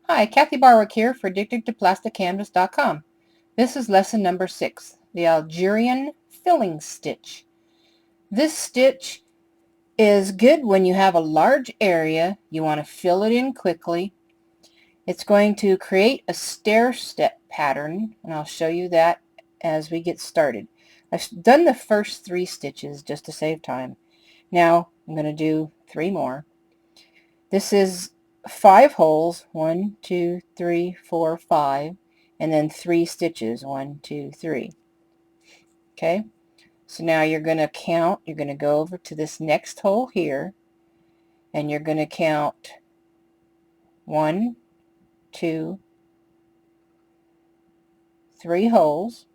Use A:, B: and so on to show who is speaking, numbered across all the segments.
A: Hi, Kathy Barwick here for addictedtoplasticcanvas.com. This is lesson number 6, the Algerian filling stitch. This stitch is good when you have a large area, you want to fill it in quickly. It's going to create a stair step pattern, and I'll show you that as we get started. I've done the first 3 stitches just to save time. Now I'm going to do 3 more. This is 5 holes, 1, 2, 3, 4, 5, and then 3 stitches, 1, 2, 3. Okay, so now you're going to count, you're going to go over to this next hole here, and you're going to count 1, 2, 3 holes,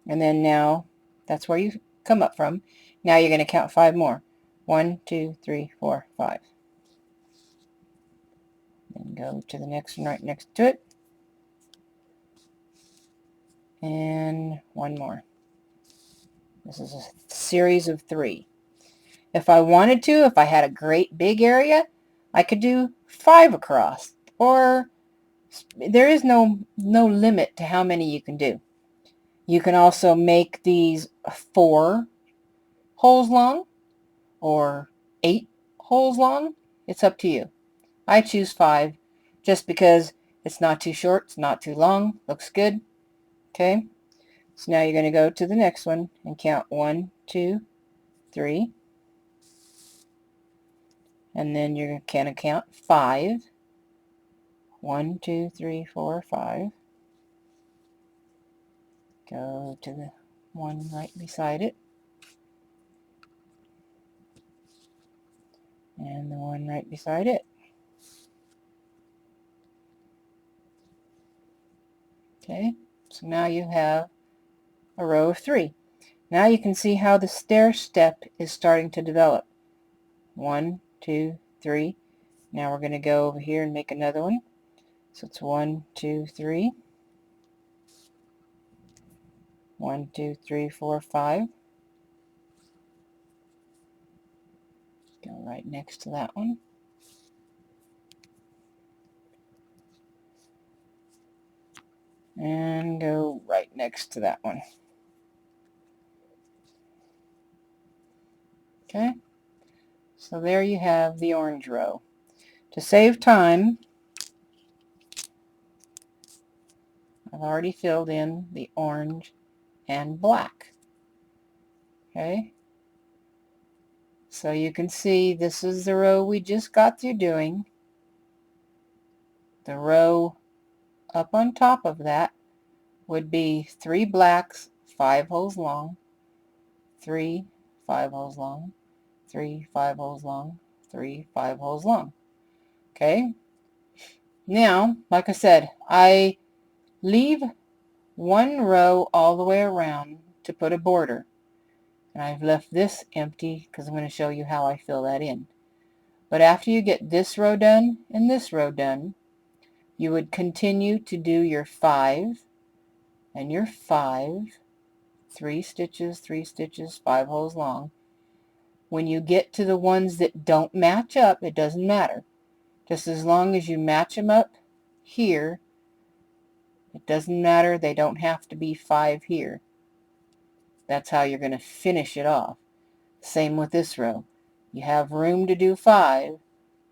A: and then now that's where you come up from. Now you're going to count 5 more. 1, 2, 3, 4, 5. Then go to the next one right next to it, and 1 more. This is a series of 3. If I wanted to, if I had a great big area, I could do 5 across, or there is no limit to how many you can do. You can also make these 4 holes long or 8 holes long. It's up to you. I choose 5 just because it's not too short, it's not too long, looks good. Okay, so now you're going to go to the next one and count 1, 2, 3. And then you're going to count 5. 1, 2, 3, 4, 5. Go to the one right beside it. And the one right beside it. Okay, so now you have a row of 3. Now you can see how the stair step is starting to develop. 1, 2, 3. Now we're going to go over here and make another one. So it's 1, 2, 3. 1, 2, 3, 4, 5. Go right next to that one. And go right next to that one. Okay, so there you have the orange row. To save time, I've already filled in the orange and black. Okay, so you can see this is the row we just got through doing. The row up on top of that would be 3 blacks, 5 holes long, 3, 5 holes long, 3, 5 holes long, 3, 5 holes long. Okay, now, like I said, I leave 1 row all the way around to put a border. And I've left this empty because I'm going to show you how I fill that in. But after you get this row done and this row done, you would continue to do your 5 and your 5, 3 stitches, 3 stitches, 5 holes long. When you get to the ones that don't match up, it doesn't matter. Just as long as you match them up here, it doesn't matter. They don't have to be 5 here. That's how you're going to finish it off. Same with this row. You have room to do 5.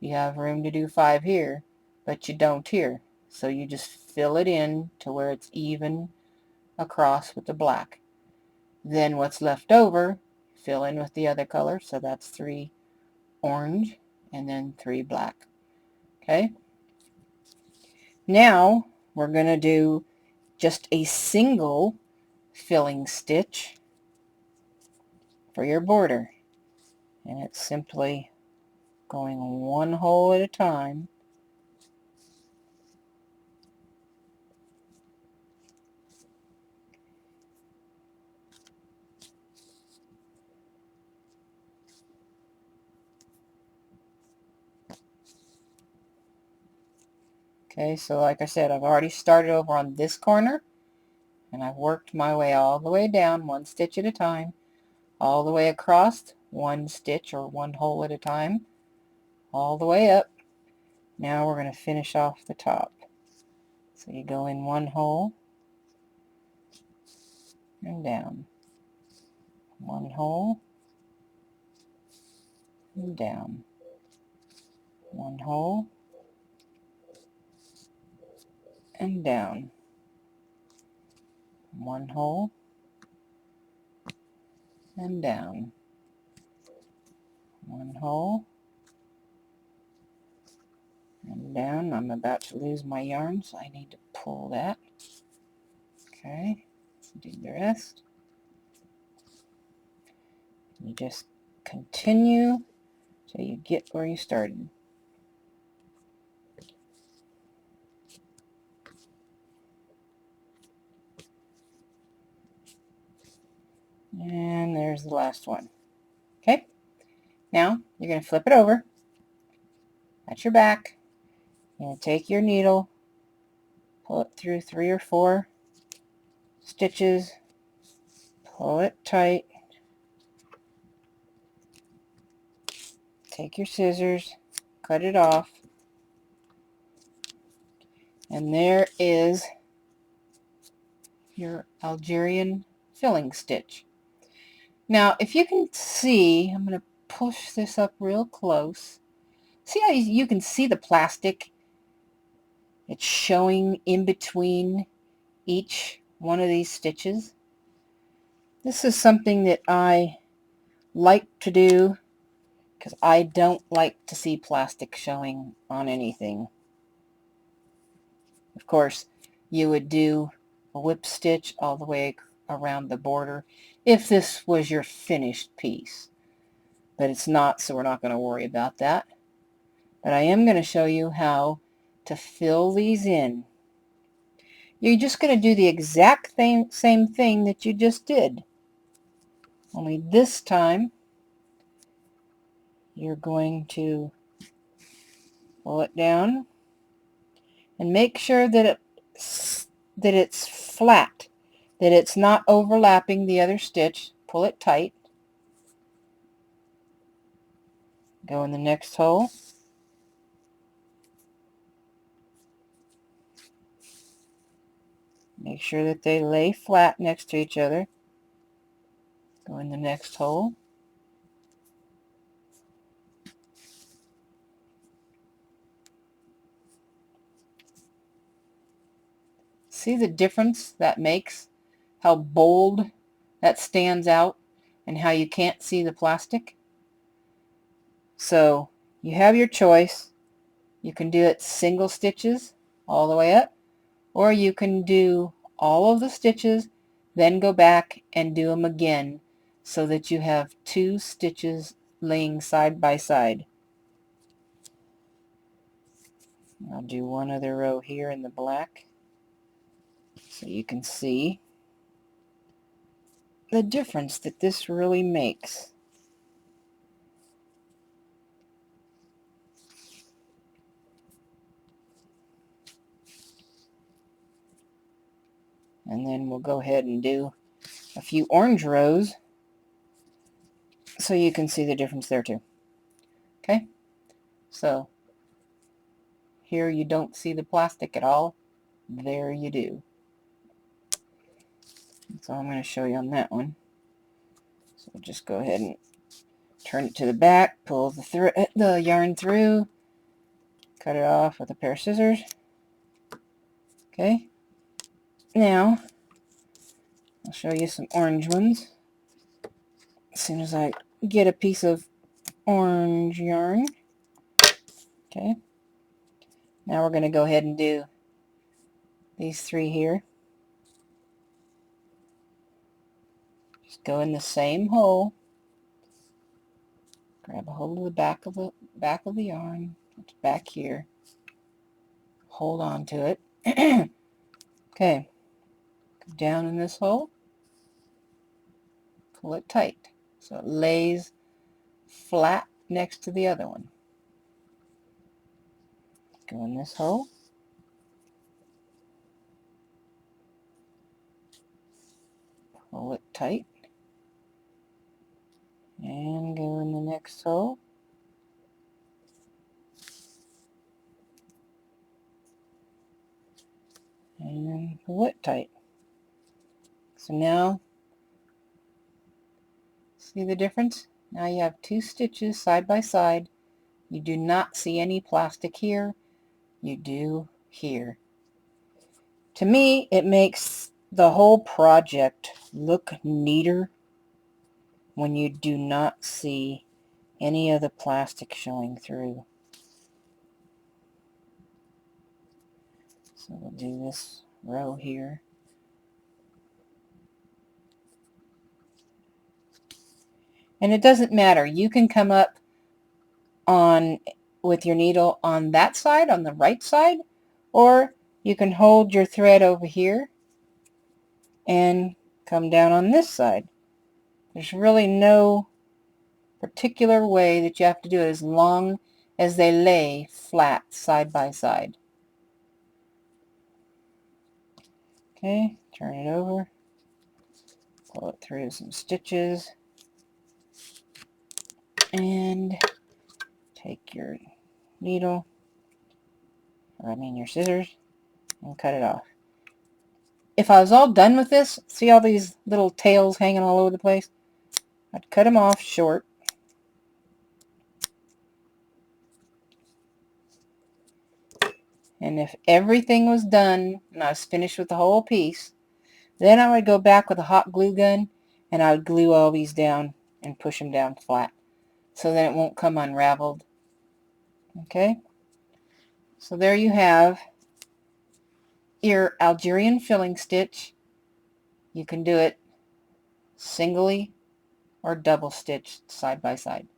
A: You have room to do 5 here, but you don't here. So you just fill it in to where it's even across with the black. Then what's left over, fill in with the other color. So that's 3 orange and then 3 black. Okay. Now we're going to do just a single filling stitch for your border. And it's simply going 1 hole at a time. Okay, so like I said, I've already started over on this corner, and I've worked my way all the way down, 1 stitch at a time, all the way across, 1 stitch or 1 hole at a time, all the way up, Now we're going to finish off the top. So you go in one hole and down, one hole and down, one hole and down, one hole and down, one hole and down. I'm about to lose my yarn, so I need to pull that. Okay, let's do the rest. You just continue till you get where you started. And there's the last one. Okay, now you're going to flip it over at your back. You're going to take your needle, pull it through 3 or 4 stitches, pull it tight, take your scissors, cut it off, and there is your Algerian filling stitch. Now if you can see, I'm going to push this up real close. See how you can see the plastic? It's showing in between each one of these stitches. This is something that I like to do because I don't like to see plastic showing on anything. Of course, you would do a whip stitch all the way around the border if this was your finished piece. But it's not, so we're not going to worry about that. But I am going to show you how to fill these in. You're just going to do the exact same thing that you just did. Only this time, you're going to pull it down and make sure that it's flat, that it's not overlapping the other stitch. Pull it tight. Go in the next hole. Make sure that they lay flat next to each other. Go in the next hole. See the difference that makes? How bold that stands out and how you can't see the plastic? So you have your choice. You can do it single stitches all the way up, or you can do all of the stitches, then go back and do them again so that you have 2 stitches laying side by side. I'll do one other row here in the black so you can see the difference that this really makes. And then we'll go ahead and do a few orange rows so you can see the difference there too. Okay, so here you don't see the plastic at all. There you do. So I'm going to show you on that one. So we'll just go ahead and turn it to the back, pull the yarn through, cut it off with a pair of scissors. Okay, now I'll show you some orange ones as soon as I get a piece of orange yarn. Okay, now we're going to go ahead and do these 3 here. Just go in the same hole, grab a hold of the back of the yarn, it's back here, hold on to it. Okay, go down in this hole, pull it tight so it lays flat next to the other one. Go in this hole, pull it tight, and go in the next hole, pull it tight. So now, see the difference? Now you have 2 stitches side by side. You do not see any plastic here. You do here. To me, it makes the whole project look neater when you do not see any of the plastic showing through. So we'll do this row here. And it doesn't matter. You can come up on with your needle on that side, on the right side, or you can hold your thread over here and come down on this side. There's really no particular way that you have to do it as long as they lay flat side by side. Okay, turn it over, pull it through some stitches, and take your needle, or I mean your scissors, and cut it off. If I was all done with this, see all these little tails hanging all over the place? I'd cut them off short. And if everything was done and I was finished with the whole piece, then I would go back with a hot glue gun and I would glue all these down and push them down flat, so then it won't come unraveled. Okay? So there you have your Algerian filling stitch. You can do it singly or double stitched side by side.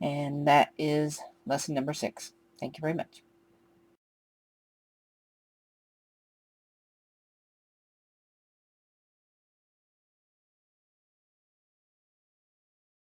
A: And that is lesson number 6. Thank you very much.